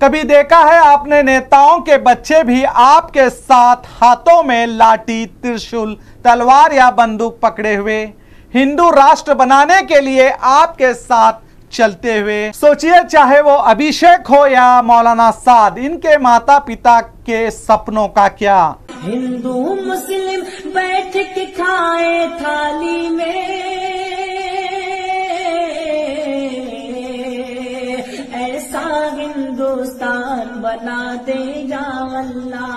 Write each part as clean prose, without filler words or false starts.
कभी देखा है आपने नेताओं के बच्चे भी आपके साथ हाथों में लाठी, त्रिशूल, तलवार या बंदूक पकड़े हुए हिंदू राष्ट्र बनाने के लिए आपके साथ चलते हुए? सोचिए, चाहे वो अभिषेक हो या मौलाना साद, इनके माता पिता के सपनों का क्या? हिंदू मुस्लिम बैठ के खाए थाली में, ऐसा हिंदुस्तान बना दे या अल्लाह।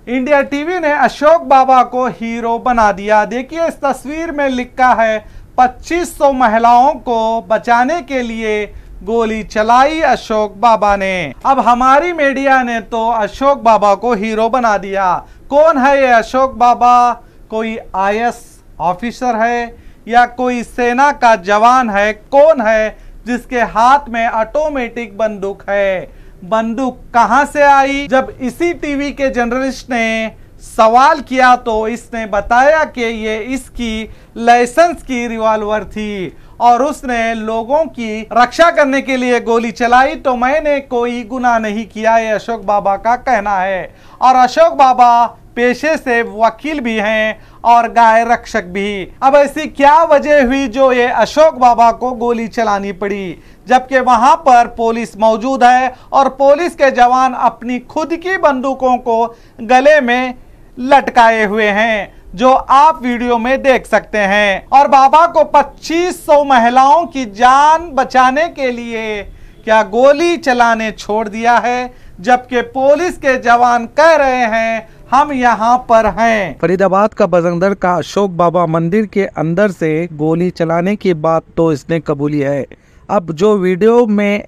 इंडिया टीवी ने अशोक बाबा को हीरो बना दिया। देखिए, इस तस्वीर में लिखा है 2500 महिलाओं को बचाने के लिए गोली चलाई अशोक बाबा ने। अब हमारी मीडिया ने तो अशोक बाबा को हीरो बना दिया। कौन है ये अशोक बाबा? कोई IAS ऑफिसर है या कोई सेना का जवान है? कौन है जिसके हाथ में ऑटोमेटिक बंदूक है? बंदूक कहां से आई? जब इसी टीवी के जर्नलिस्ट ने सवाल किया तो इसने बताया कि ये इसकी लाइसेंस की रिवॉल्वर थी और उसने लोगों की रक्षा करने के लिए गोली चलाई, तो मैंने कोई गुनाह नहीं किया, ये अशोक बाबा का कहना है। और अशोक बाबा पेशे से वकील भी हैं और गाय रक्षक भी। अब ऐसी क्या वजह हुई जो ये अशोक बाबा को गोली चलानी पड़ी, जबकि वहां पर पुलिस मौजूद है और पुलिस के जवान अपनी खुद की बंदूकों को गले में लटकाए हुए हैं, जो आप वीडियो में देख सकते हैं। और बाबा को 2500 महिलाओं की जान बचाने के लिए क्या गोली चलाने छोड़ दिया है, जबकि पुलिस के जवान कह रहे हैं हम यहाँ पर हैं। फरीदाबाद का बजंगदड़ का अशोक बाबा मंदिर के अंदर से गोली चलाने की बात तो इसने कबूली है। अब जो वीडियो में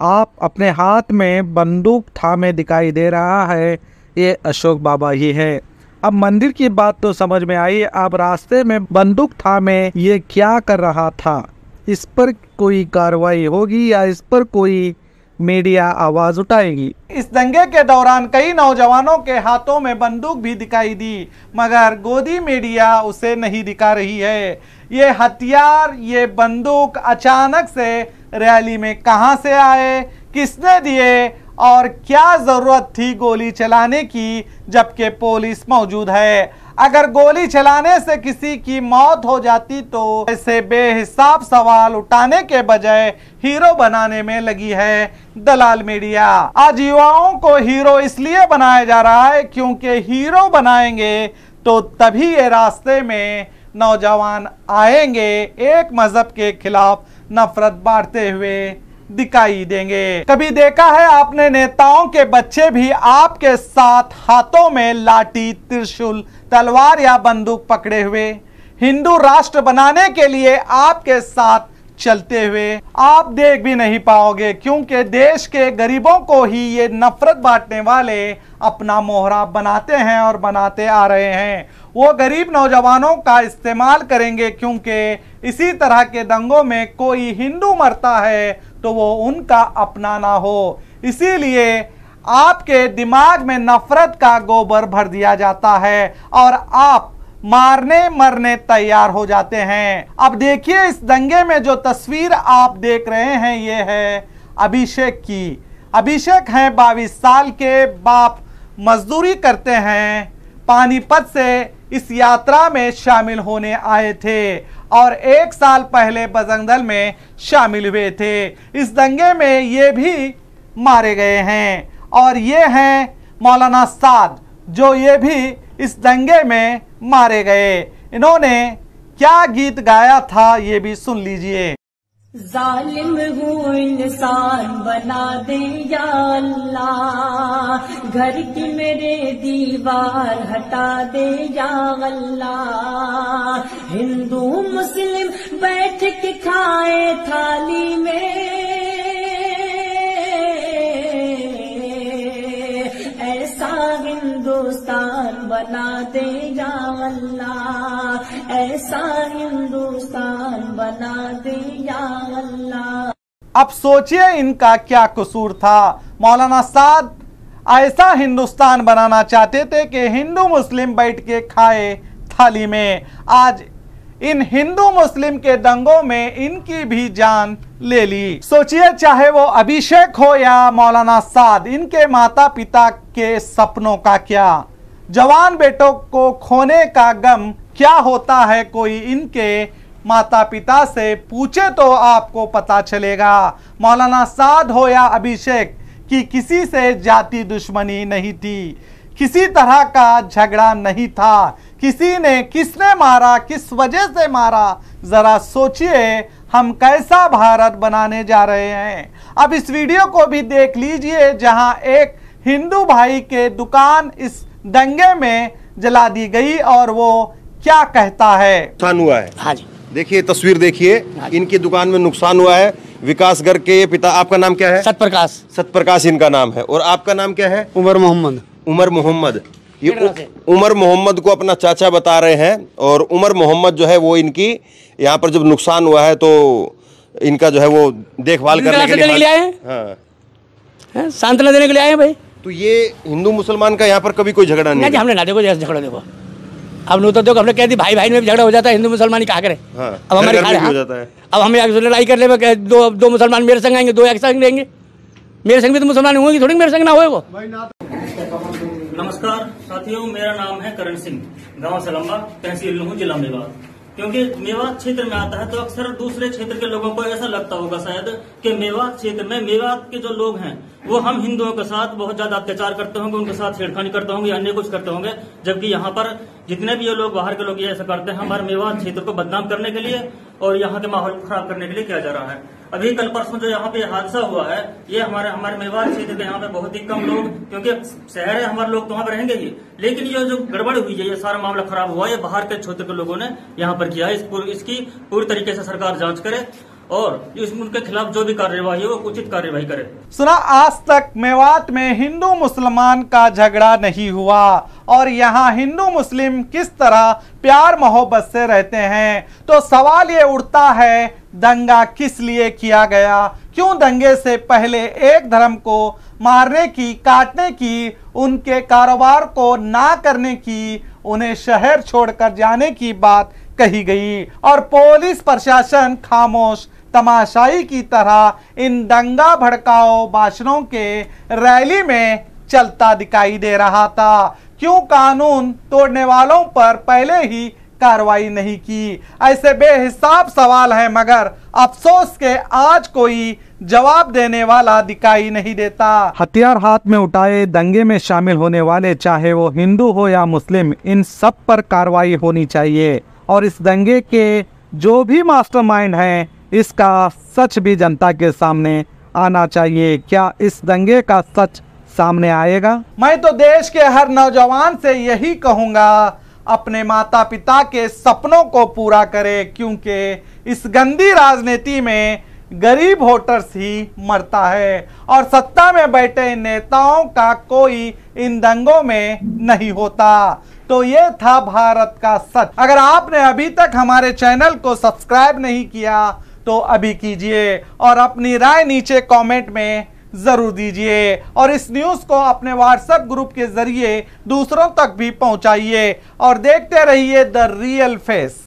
आप अपने हाथ में बंदूक थामे दिखाई दे रहा है, ये अशोक बाबा ही है। अब मंदिर की बात तो समझ में आई, अब रास्ते में बंदूक थामे ये क्या कर रहा था? इस पर कोई कार्रवाई होगी या इस पर कोई मीडिया आवाज उठाएगी? इस दंगे के दौरान कई नौजवानों के हाथों में बंदूक भी दिखाई दी, मगर गोदी मीडिया उसे नहीं दिखा रही है। ये हथियार, ये बंदूक अचानक से रैली में कहां से आए, किसने दिए और क्या जरूरत थी गोली चलाने की, जबकि पुलिस मौजूद है? अगर गोली चलाने से किसी की मौत हो जाती तो ऐसे बेहिसाब सवाल उठाने के बजाय हीरो बनाने में लगी है दलाल मीडिया। आज युवाओं को हीरो इसलिए बनाया जा रहा है क्योंकि हीरो बनाएंगे तो तभी ये रास्ते में नौजवान आएंगे, एक मजहब के खिलाफ नफरत बांटते हुए दिखाई देंगे। कभी देखा है आपने नेताओं के बच्चे भी आपके साथ हाथों में लाठी, त्रिशूल, तलवार या बंदूक पकड़े हुए हिंदू राष्ट्र बनाने के लिए आपके साथ चलते हुए? आप देख भी नहीं पाओगे, क्योंकि देश के गरीबों को ही ये नफरत बांटने वाले अपना मोहरा बनाते हैं और बनाते आ रहे हैं। वो गरीब नौजवानों का इस्तेमाल करेंगे, क्योंकि इसी तरह के दंगों में कोई हिंदू मरता है तो वो उनका अपना ना हो, इसीलिए आपके दिमाग में नफरत का गोबर भर दिया जाता है और आप मारने मरने तैयार हो जाते हैं। अब देखिए, इस दंगे में जो तस्वीर आप देख रहे हैं ये है अभिषेक की। अभिषेक हैं 22 साल के, बाप मजदूरी करते हैं, पानीपत से इस यात्रा में शामिल होने आए थे और 1 साल पहले बजरंगदल में शामिल हुए थे। इस दंगे में ये भी मारे गए हैं। और ये हैं मौलाना साद, जो ये भी इस दंगे में मारे गए। इन्होंने क्या गीत गाया था ये भी सुन लीजिए। जालिम हूँ इंसान बना दे या अल्लाह, घर की मेरे दीवार हटा दे या अल्लाह। हिंदू मुस्लिम बैठ के खाए थाली में, ऐसा हिंदुस्तान बना दे या अल्लाह, ऐसा हिंदुस्तान बना दे या अल्लाह। अब सोचिए इनका क्या कसूर था। मौलाना साद ऐसा हिंदुस्तान बनाना चाहते थे कि हिंदू मुस्लिम बैठ के खाए थाली में। आज इन हिंदू मुस्लिम के दंगों में इनकी भी जान ले ली। सोचिए, चाहे वो अभिषेक हो या मौलाना साद, इनके माता पिता के सपनों का क्या, जवान बेटों को खोने का गम क्या होता है, कोई इनके माता पिता से पूछे तो आपको पता चलेगा। मौलाना साद हो या अभिषेक की किसी से जाति दुश्मनी नहीं थी, किसी तरह का झगड़ा नहीं था, किसने मारा, किस वजह से मारा, जरा सोचिए हम कैसा भारत बनाने जा रहे हैं। अब इस वीडियो को भी देख लीजिए, जहां एक हिंदू भाई के दुकान इस दंगे में जला दी गई और वो क्या कहता है। नुकसान हुआ है। हाँ जी, देखिए तस्वीर देखिए, इनकी दुकान में नुकसान हुआ है। विकास गर्ग के पिता, आपका नाम क्या है? सतप्रकाश। सतप्रकाश इनका नाम है। और आपका नाम क्या है? उमर मोहम्मद। उमर मोहम्मद। ये उमर मोहम्मद को अपना चाचा बता रहे हैं। और उमर मोहम्मद जो है वो इनकी यहाँ पर जब नुकसान हुआ है तो इनका जो है वो देखभाल करने के लिए आए हैं, सांत्वना देने के लिए आए हैं भाई। तो ये हिंदू मुसलमान का यहाँ पर कभी कोई झगड़ा नहीं? हमने ना देखो, जैसे झगड़ा देखो, अब नहीं तो देखो, हमने कह दी भाई भाई में भी झगड़ा हो जाता है, हिंदू मुसलमान क्या करे। अब हमारे हो जाता है। अब हम लड़ाई कर ले, दो मुसलमान मेरे संग आएंगे, दो एक संग रहेंगे, मेरे संग भी तो मुसलमान होंगे, थोड़ी मेरे संग ना होए वो। नमस्कार साथियों, मेरा नाम है करण सिंह, गांव सलम्बा, तहसील लूहू, जिला मेवात। क्योंकि मेवात क्षेत्र में आता है तो अक्सर दूसरे क्षेत्र के लोगों को ऐसा लगता होगा शायद कि मेवात क्षेत्र में मेवात के जो लोग हैं वो हम हिंदुओं के साथ बहुत ज्यादा अत्याचार करते होंगे, उनके साथ छेड़खानी करते होंगे, अन्य कुछ करते होंगे। जबकि यहाँ पर जितने भी ये लोग, बाहर के लोग ये ऐसा करते हैं हमारे मेवात क्षेत्र को बदनाम करने के लिए और यहाँ के माहौल को खराब करने के लिए किया जा रहा है। अभी कल परसों जो यहाँ पे हादसा हुआ है, ये हमारे मेवात क्षेत्र के यहाँ पे बहुत ही कम लोग, क्योंकि शहर है, हमारे लोग तो वहाँ पे रहेंगे ही, लेकिन ये जो गड़बड़ हुई है, ये सारा मामला खराब हुआ, ये बाहर के क्षेत्र के लोगों ने यहाँ पर किया है। इसकी पूरी तरीके से सरकार जांच करे और उनके खिलाफ जो भी कार्यवाही हो उचित कार्यवाही करे। सुना, आज तक मेवात में हिंदू मुसलमान का झगड़ा नहीं हुआ और यहाँ हिंदू मुस्लिम किस तरह प्यार मोहब्बत से रहते हैं। तो सवाल ये उठता है, दंगा किस लिए किया गया? क्यों दंगे से पहले एक धर्म को मारने की, काटने की, उनके कारोबार को ना करने की, उन्हें शहर छोड़कर जाने की बात कही गई और पुलिस प्रशासन खामोश तमाशाई की तरह इन दंगा भड़काओ भाषणों के रैली में चलता दिखाई दे रहा था। क्यों कानून तोड़ने वालों पर पहले ही कार्रवाई नहीं की? ऐसे बेहिसाब सवाल हैं, मगर अफसोस के आज कोई जवाब देने वाला दिखाई नहीं देता। हथियार हाथ में उठाए दंगे में शामिल होने वाले, चाहे वो हिंदू हो या मुस्लिम, इन सब पर कार्रवाई होनी चाहिए और इस दंगे के जो भी मास्टरमाइंड हैं, इसका सच भी जनता के सामने आना चाहिए। क्या इस दंगे का सच सामने आएगा? मैं तो देश के हर नौजवान से यही कहूंगा, अपने माता पिता के सपनों को पूरा करे, क्योंकि इस गंदी राजनीति में गरीब वोटर्स ही मरता है और सत्ता में बैठे नेताओं का कोई इन दंगों में नहीं होता। तो ये था भारत का सच। अगर आपने अभी तक हमारे चैनल को सब्सक्राइब नहीं किया तो अभी कीजिए और अपनी राय नीचे कमेंट में जरूर दीजिए और इस न्यूज़ को अपने व्हाट्सएप ग्रुप के जरिए दूसरों तक भी पहुंचाइए और देखते रहिए द रियल फेस।